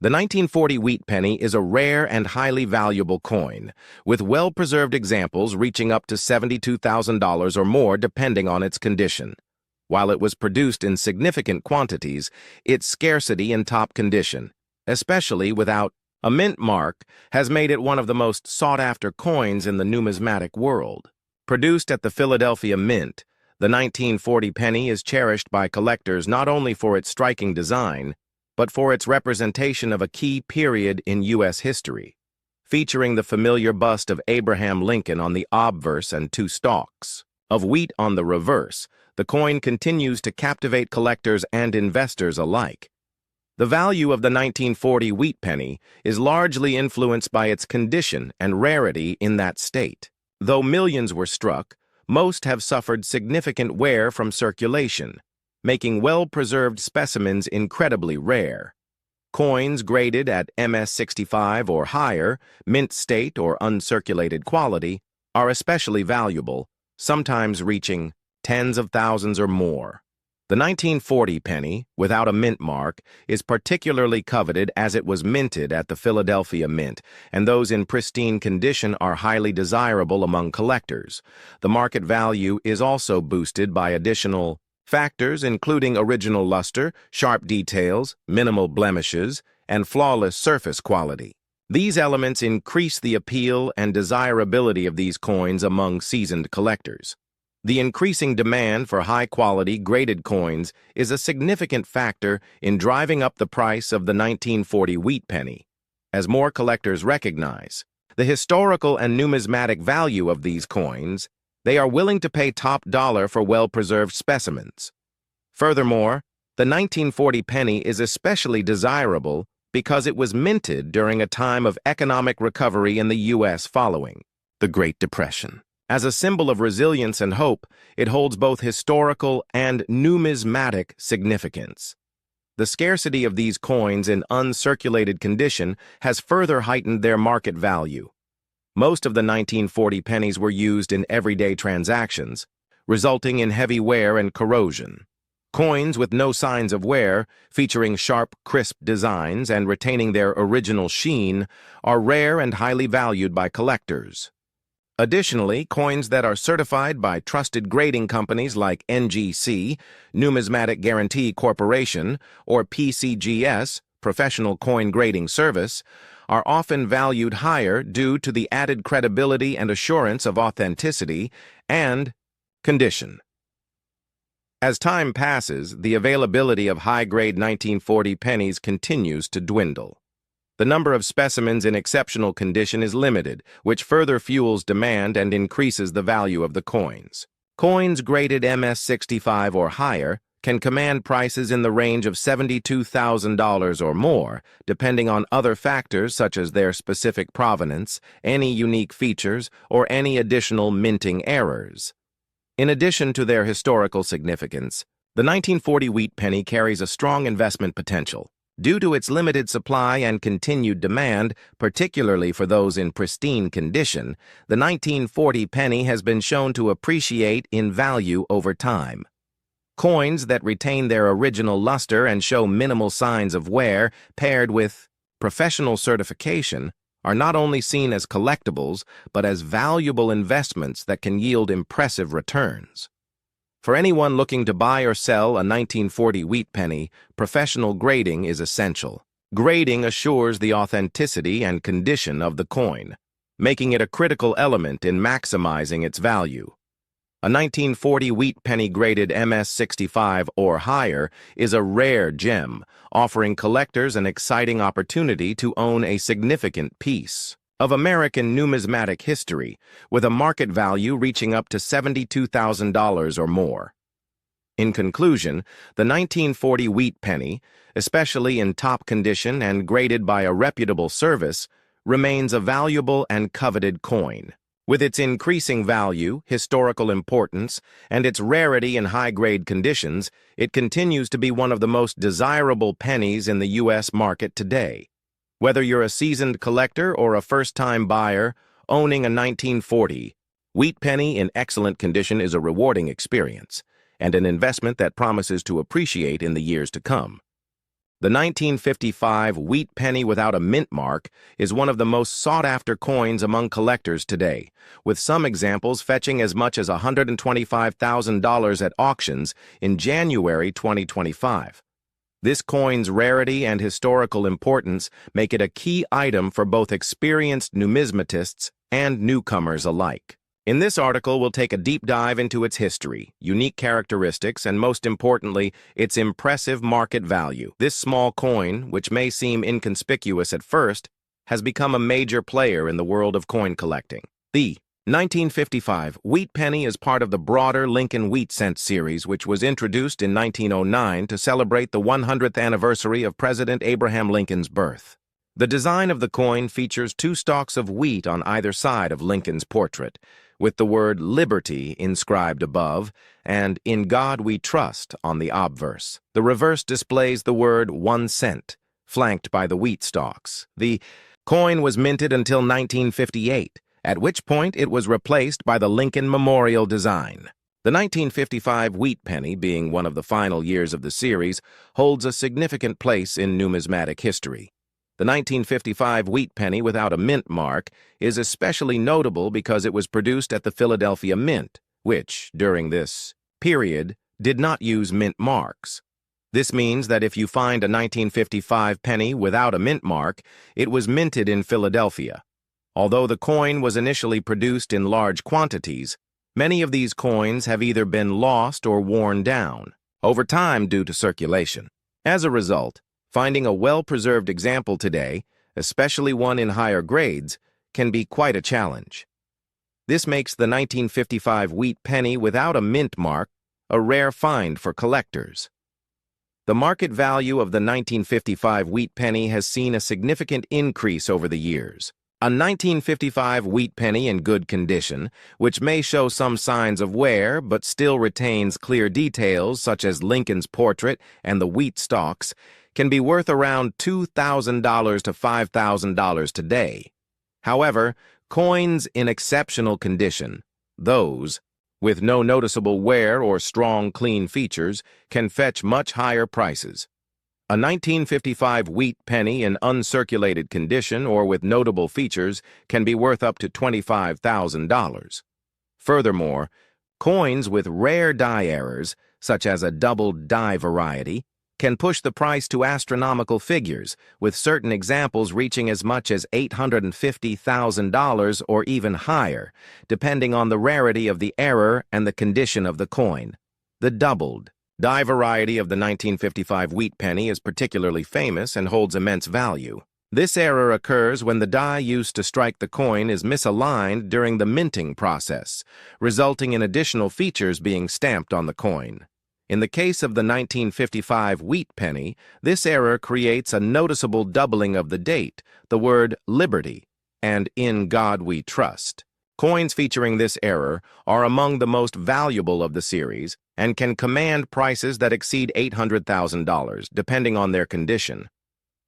The 1940 wheat penny is a rare and highly valuable coin, with well-preserved examples reaching up to $72,000 or more depending on its condition. While it was produced in significant quantities, its scarcity in top condition, especially without a mint mark, has made it one of the most sought-after coins in the numismatic world. Produced at the Philadelphia Mint, the 1940 penny is cherished by collectors not only for its striking design, but for its representation of a key period in U.S. history, featuring the familiar bust of Abraham Lincoln on the obverse and 2 stalks of wheat on the reverse. The coin continues to captivate collectors and investors alike. The value of the 1940 wheat penny is largely influenced by its condition and rarity in that state. Though millions were struck, most have suffered significant wear from circulation, making well-preserved specimens incredibly rare. Coins graded at MS-65 or higher, mint state or uncirculated quality, are especially valuable, sometimes reaching tens of thousands or more. The 1940 penny, without a mint mark, is particularly coveted as it was minted at the Philadelphia Mint, and those in pristine condition are highly desirable among collectors. The market value is also boosted by additional factors including original luster, sharp details, minimal blemishes, and flawless surface quality. These elements increase the appeal and desirability of these coins among seasoned collectors. The increasing demand for high-quality graded coins is a significant factor in driving up the price of the 1940 wheat penny, as more collectors recognize the historical and numismatic value of these coins. They are willing to pay top dollar for well-preserved specimens. Furthermore, the 1940 penny is especially desirable because it was minted during a time of economic recovery in the U.S. following the Great Depression. As a symbol of resilience and hope, it holds both historical and numismatic significance. The scarcity of these coins in uncirculated condition has further heightened their market value. Most of the 1940 pennies were used in everyday transactions, resulting in heavy wear and corrosion. Coins with no signs of wear, featuring sharp, crisp designs and retaining their original sheen, are rare and highly valued by collectors. Additionally, coins that are certified by trusted grading companies like NGC, Numismatic Guarantee Corporation, or PCGS, Professional Coin Grading Service, are often valued higher due to the added credibility and assurance of authenticity and condition. As time passes, the availability of high-grade 1940 pennies continues to dwindle. The number of specimens in exceptional condition is limited, which further fuels demand and increases the value of the coins. Coins graded MS-65 or higher can command prices in the range of $72,000 or more, depending on other factors such as their specific provenance, any unique features, or any additional minting errors. In addition to their historical significance, the 1940 wheat penny carries a strong investment potential. Due to its limited supply and continued demand, particularly for those in pristine condition, the 1940 penny has been shown to appreciate in value over time. Coins that retain their original luster and show minimal signs of wear, paired with professional certification, are not only seen as collectibles, but as valuable investments that can yield impressive returns. For anyone looking to buy or sell a 1940 wheat penny, professional grading is essential. Grading assures the authenticity and condition of the coin, making it a critical element in maximizing its value. A 1940 wheat penny graded MS-65 or higher is a rare gem, offering collectors an exciting opportunity to own a significant piece of American numismatic history, with a market value reaching up to $72,000 or more. In conclusion, the 1940 wheat penny, especially in top condition and graded by a reputable service, remains a valuable and coveted coin. With its increasing value, historical importance, and its rarity in high-grade conditions, it continues to be one of the most desirable pennies in the U.S. market today. Whether you're a seasoned collector or a first-time buyer, owning a 1940 wheat penny in excellent condition is a rewarding experience and an investment that promises to appreciate in the years to come. The 1955 wheat penny without a mint mark is one of the most sought-after coins among collectors today, with some examples fetching as much as $125,000 at auctions in January 2025. This coin's rarity and historical importance make it a key item for both experienced numismatists and newcomers alike. In this article, we'll take a deep dive into its history, unique characteristics, and most importantly, its impressive market value. This small coin, which may seem inconspicuous at first, has become a major player in the world of coin collecting. The 1955 wheat penny is part of the broader Lincoln Wheat Cent series, which was introduced in 1909 to celebrate the 100th anniversary of President Abraham Lincoln's birth. The design of the coin features two stalks of wheat on either side of Lincoln's portrait, with the word Liberty inscribed above and In God We Trust on the obverse. The reverse displays the word 1 cent, flanked by the wheat stalks. The coin was minted until 1958, at which point it was replaced by the Lincoln Memorial design. The 1955 wheat penny, being one of the final years of the series, holds a significant place in numismatic history. The 1955 wheat penny without a mint mark is especially notable because it was produced at the Philadelphia Mint, which, during this period, did not use mint marks. This means that if you find a 1955 penny without a mint mark, it was minted in Philadelphia. Although the coin was initially produced in large quantities, many of these coins have either been lost or worn down over time due to circulation. As a result, finding a well-preserved example today, especially one in higher grades, can be quite a challenge. This makes the 1955 wheat penny without a mint mark a rare find for collectors. The market value of the 1955 wheat penny has seen a significant increase over the years. A 1955 wheat penny in good condition, which may show some signs of wear but still retains clear details such as Lincoln's portrait and the wheat stalks, can be worth around $2,000 to $5,000 today. However, coins in exceptional condition, those with no noticeable wear or strong clean features, can fetch much higher prices. A 1955 wheat penny in uncirculated condition or with notable features can be worth up to $25,000. Furthermore, coins with rare die errors, such as a double die variety, can push the price to astronomical figures, with certain examples reaching as much as $850,000 or even higher, depending on the rarity of the error and the condition of the coin. The doubled die variety of the 1955 wheat penny is particularly famous and holds immense value. This error occurs when the die used to strike the coin is misaligned during the minting process, resulting in additional features being stamped on the coin. In the case of the 1955 wheat penny, this error creates a noticeable doubling of the date, the word Liberty, and In God We Trust. Coins featuring this error are among the most valuable of the series and can command prices that exceed $800,000, depending on their condition.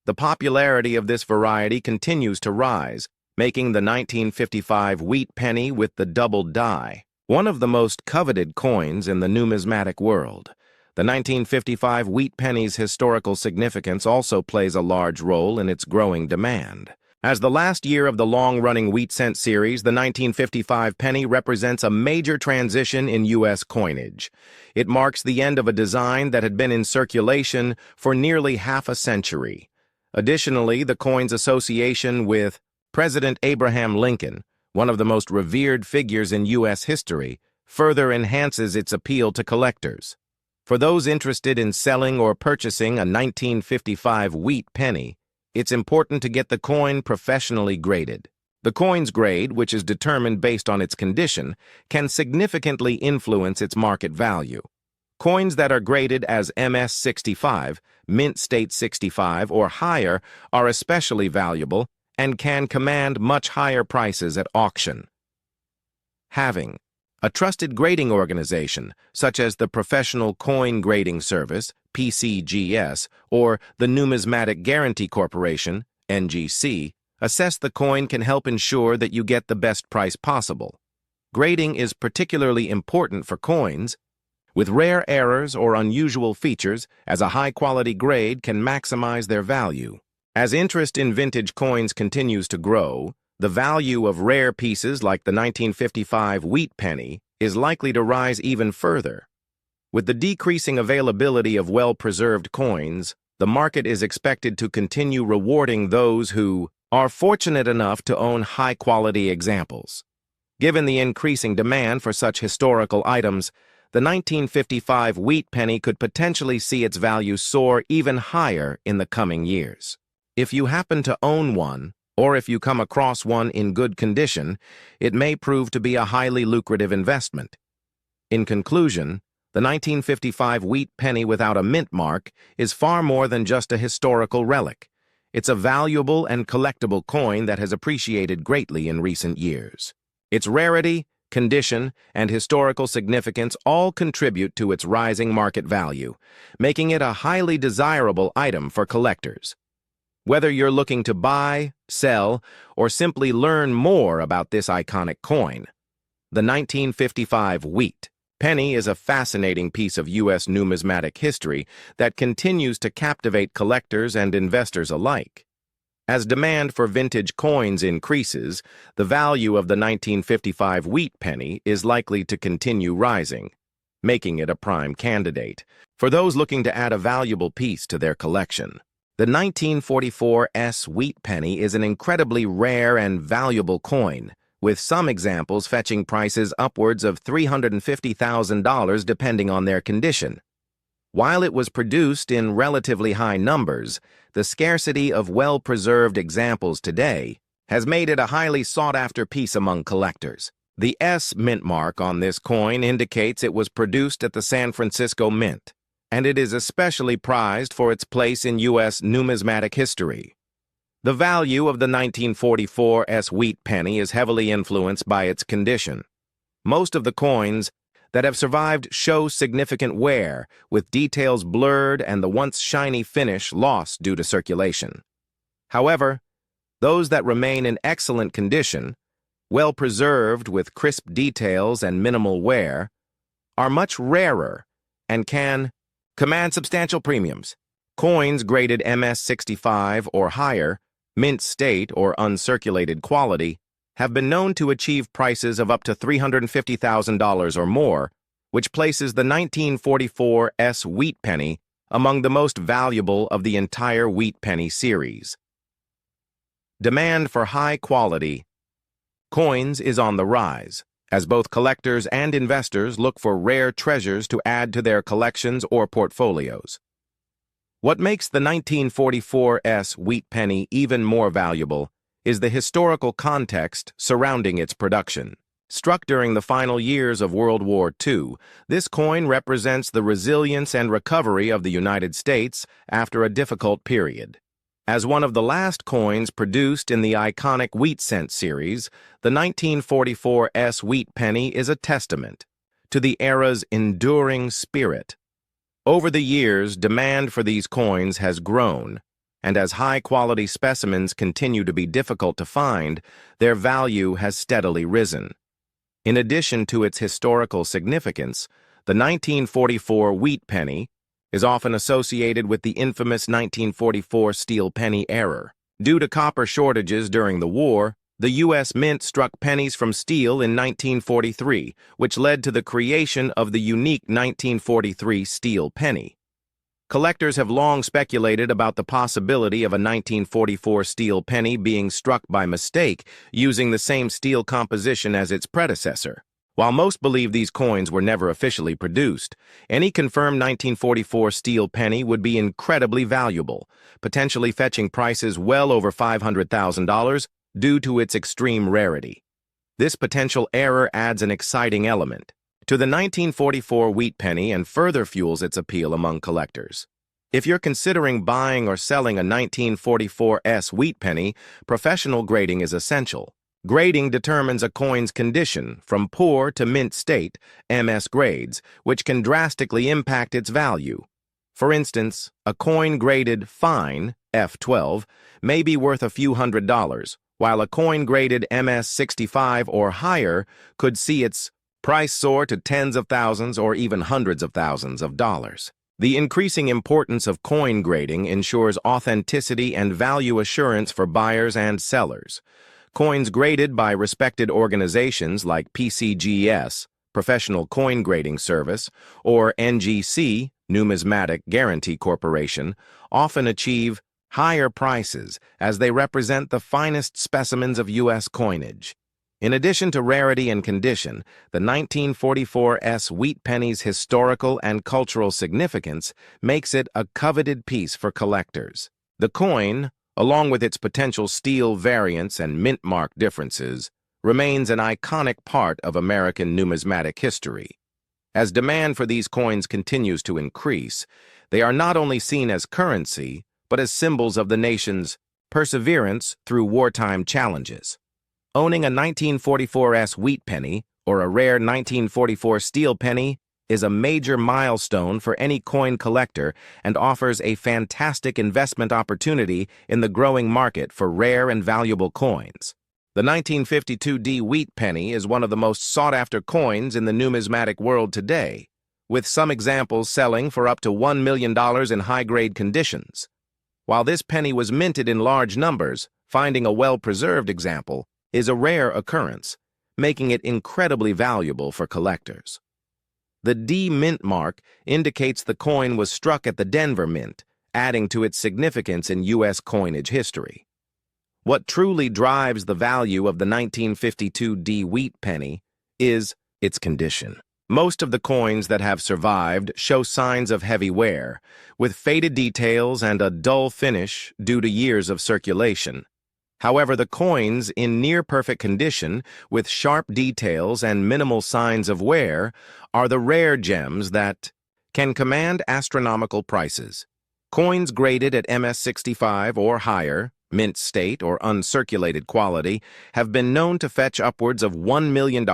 The popularity of this variety continues to rise, making the 1955 wheat penny with the double die one of the most coveted coins in the numismatic world. The 1955 wheat penny's historical significance also plays a large role in its growing demand. As the last year of the long-running wheat cent series, the 1955 penny represents a major transition in U.S. coinage. It marks the end of a design that had been in circulation for nearly half a century. Additionally, the coin's association with President Abraham Lincoln, one of the most revered figures in U.S. history, further enhances its appeal to collectors. For those interested in selling or purchasing a 1955 wheat penny, it's important to get the coin professionally graded. The coin's grade, which is determined based on its condition, can significantly influence its market value. Coins that are graded as MS-65, Mint State 65, or higher are especially valuable and can command much higher prices at auction. Having a trusted grading organization, such as the Professional Coin Grading Service, PCGS, or the Numismatic Guarantee Corporation, NGC, assess the coin can help ensure that you get the best price possible. Grading is particularly important for coins with rare errors or unusual features, as a high-quality grade can maximize their value. As interest in vintage coins continues to grow, the value of rare pieces like the 1955 wheat penny is likely to rise even further. With the decreasing availability of well-preserved coins, the market is expected to continue rewarding those who are fortunate enough to own high-quality examples. Given the increasing demand for such historical items, the 1955 wheat penny could potentially see its value soar even higher in the coming years. If you happen to own one, or if you come across one in good condition, it may prove to be a highly lucrative investment. In conclusion, the 1955 wheat penny without a mint mark is far more than just a historical relic. It's a valuable and collectible coin that has appreciated greatly in recent years. Its rarity, condition, and historical significance all contribute to its rising market value, making it a highly desirable item for collectors. Whether you're looking to buy, sell, or simply learn more about this iconic coin, the 1955 wheat penny is a fascinating piece of U.S. numismatic history that continues to captivate collectors and investors alike. As demand for vintage coins increases, the value of the 1955 wheat penny is likely to continue rising, making it a prime candidate for those looking to add a valuable piece to their collection. The 1944 wheat penny is an incredibly rare and valuable coin, with some examples fetching prices upwards of $350,000 depending on their condition. While it was produced in relatively high numbers, the scarcity of well-preserved examples today has made it a highly sought-after piece among collectors. The S mint mark on this coin indicates it was produced at the San Francisco Mint, and it is especially prized for its place in U.S. numismatic history. The value of the 1944 wheat penny is heavily influenced by its condition. Most of the coins that have survived show significant wear, with details blurred and the once shiny finish lost due to circulation. However, those that remain in excellent condition, well preserved with crisp details and minimal wear, are much rarer and can command substantial premiums. Coins graded MS-65 or higher, mint state or uncirculated quality, have been known to achieve prices of up to $350,000 or more, which places the 1944 wheat penny among the most valuable of the entire wheat penny series. Demand for high-quality coins is on the rise, as both collectors and investors look for rare treasures to add to their collections or portfolios. What makes the 1944 wheat penny even more valuable is the historical context surrounding its production. Struck during the final years of World War II, this coin represents the resilience and recovery of the United States after a difficult period. As one of the last coins produced in the iconic wheat cent series, the 1944 wheat penny is a testament to the era's enduring spirit. Over the years, demand for these coins has grown, and as high-quality specimens continue to be difficult to find, their value has steadily risen. In addition to its historical significance, The 1944 wheat penny is often associated with the infamous 1944 steel penny error. Due to copper shortages during the war, the U.S. Mint struck pennies from steel in 1943, which led to the creation of the unique 1943 steel penny. Collectors have long speculated about the possibility of a 1944 steel penny being struck by mistake using the same steel composition as its predecessor. While most believe these coins were never officially produced, any confirmed 1944 steel penny would be incredibly valuable, potentially fetching prices well over $500,000 due to its extreme rarity. This potential error adds an exciting element to the 1944 wheat penny and further fuels its appeal among collectors. If you're considering buying or selling a 1944 wheat penny, professional grading is essential. Grading determines a coin's condition from poor to mint state, MS grades, which can drastically impact its value. For instance, a coin graded fine, F12, may be worth a few $100s, while a coin graded MS 65 or higher could see its price soar to tens of thousands or even hundreds of thousands of dollars. The increasing importance of coin grading ensures authenticity and value assurance for buyers and sellers. Coins graded by respected organizations like PCGS, Professional Coin Grading Service, or NGC, Numismatic Guarantee Corporation, often achieve higher prices as they represent the finest specimens of U.S. coinage. In addition to rarity and condition, the 1944 wheat penny's historical and cultural significance makes it a coveted piece for collectors. The coin, along with its potential steel variants and mint mark differences, remains an iconic part of American numismatic history. As demand for these coins continues to increase, they are not only seen as currency, but as symbols of the nation's perseverance through wartime challenges. Owning a 1944 wheat penny or a rare 1944 steel penny is a major milestone for any coin collector and offers a fantastic investment opportunity in the growing market for rare and valuable coins. The 1952 wheat penny is one of the most sought-after coins in the numismatic world today, with some examples selling for up to $1 million in high-grade conditions. While this penny was minted in large numbers, finding a well-preserved example is a rare occurrence, making it incredibly valuable for collectors. The D mint mark indicates the coin was struck at the Denver Mint, adding to its significance in U.S. coinage history. What truly drives the value of the 1952 wheat penny is its condition. Most of the coins that have survived show signs of heavy wear, with faded details and a dull finish due to years of circulation. However, the coins in near-perfect condition, with sharp details and minimal signs of wear, are the rare gems that can command astronomical prices. Coins graded at MS65 or higher, mint state or uncirculated quality, have been known to fetch upwards of $1 million,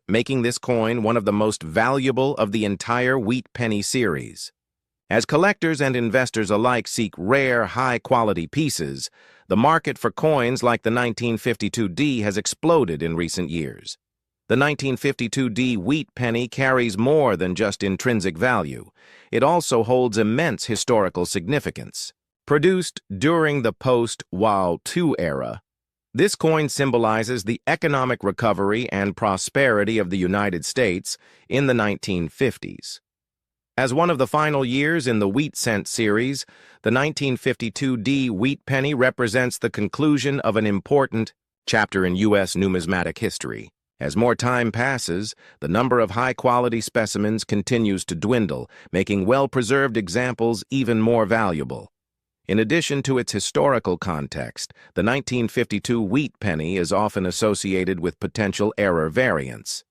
making this coin one of the most valuable of the entire wheat penny series. As collectors and investors alike seek rare, high-quality pieces, the market for coins like the 1952 has exploded in recent years. The 1952 wheat penny carries more than just intrinsic value. It also holds immense historical significance. Produced during the post-World War II era, this coin symbolizes the economic recovery and prosperity of the United States in the 1950s. As one of the final years in the wheat cent series, the 1952 wheat penny represents the conclusion of an important chapter in U.S. numismatic history. As more time passes, the number of high-quality specimens continues to dwindle, making well-preserved examples even more valuable. In addition to its historical context, the 1952 wheat penny is often associated with potential error variants.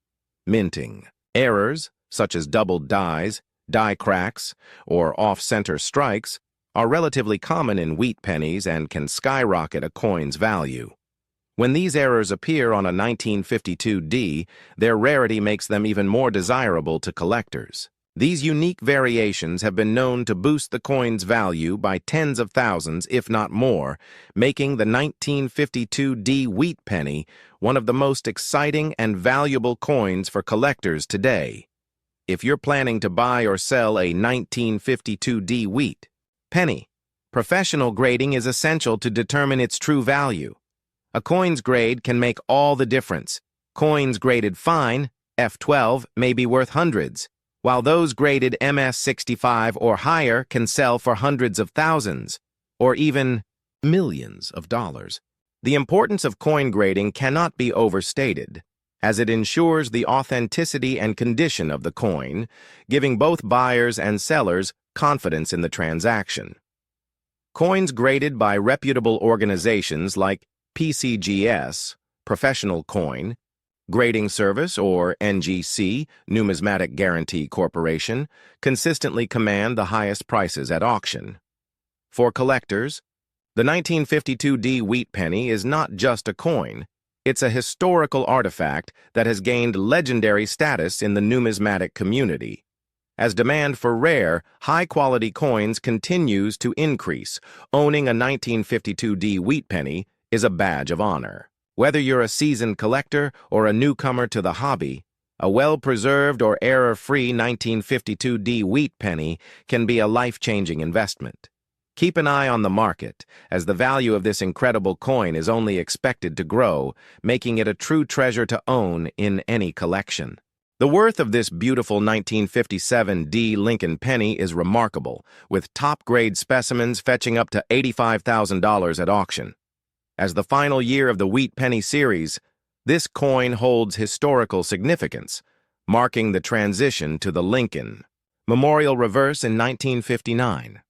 Minting. Errors, such as doubled dies, die cracks, or off-center strikes, are relatively common in wheat pennies and can skyrocket a coin's value. When these errors appear on a 1952 their rarity makes them even more desirable to collectors. These unique variations have been known to boost the coin's value by tens of thousands, if not more, making the 1952 wheat penny one of the most exciting and valuable coins for collectors today. if you're planning to buy or sell a 1952D wheat penny. Professional grading is essential to determine its true value. A coin's grade can make all the difference. Coins graded fine, F12, may be worth hundreds, while those graded MS65 or higher can sell for hundreds of thousands, or even millions of dollars. The importance of coin grading cannot be overstated, as it ensures the authenticity and condition of the coin, giving both buyers and sellers confidence in the transaction. Coins graded by reputable organizations like PCGS, Professional Coin, Grading Service, or NGC, Numismatic Guarantee Corporation, consistently command the highest prices at auction. For collectors, the 1952D wheat penny is not just a coin, it's a historical artifact that has gained legendary status in the numismatic community. As demand for rare, high-quality coins continues to increase, owning a 1952D wheat penny is a badge of honor. Whether you're a seasoned collector or a newcomer to the hobby, a well-preserved or error-free 1952D wheat penny can be a life-changing investment. Keep an eye on the market, as the value of this incredible coin is only expected to grow, making it a true treasure to own in any collection. The worth of this beautiful 1957D Lincoln penny is remarkable, with top-grade specimens fetching up to $85,000 at auction. As the final year of the wheat penny series, this coin holds historical significance, marking the transition to the Lincoln Memorial reverse in 1959.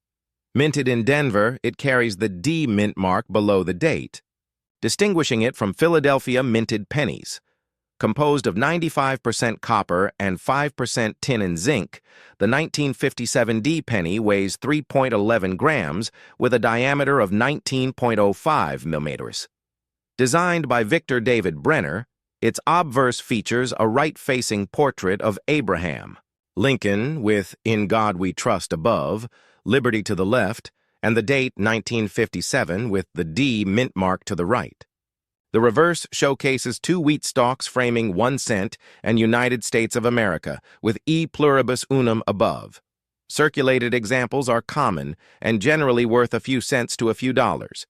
Minted in Denver, it carries the D mint mark below the date, distinguishing it from Philadelphia minted pennies. Composed of 95% copper and 5% tin and zinc, the 1957D penny weighs 3.11 grams with a diameter of 19.05 millimeters. Designed by Victor David Brenner, its obverse features a right-facing portrait of Abraham Lincoln with "In God We Trust" above, Liberty to the left, and the date 1957 with the D mint mark to the right. The reverse showcases two wheat stalks framing 1 cent and United States of America, with E pluribus unum above. Circulated examples are common and generally worth a few cents to a few dollars.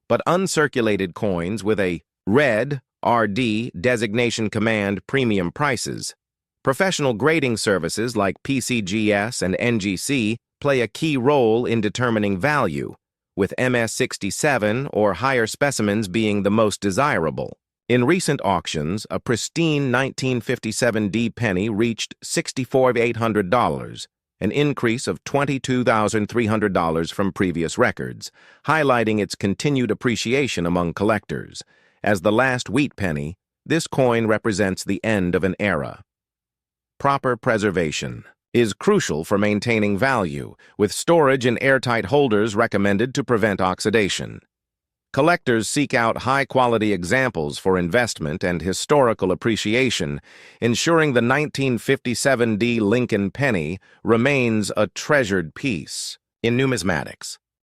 But uncirculated coins with a red RD designation command premium prices. Professional grading services like PCGS and NGC play a key role in determining value, with MS67 or higher specimens being the most desirable. In recent auctions, a pristine 1957D penny reached $64,800, an increase of $22,300 from previous records, highlighting its continued appreciation among collectors. As the last wheat penny, this coin represents the end of an era. Proper preservation is crucial for maintaining value, with storage in airtight holders recommended to prevent oxidation. Collectors seek out high-quality examples for investment and historical appreciation, ensuring the 1957D Lincoln penny remains a treasured piece. In numismatics,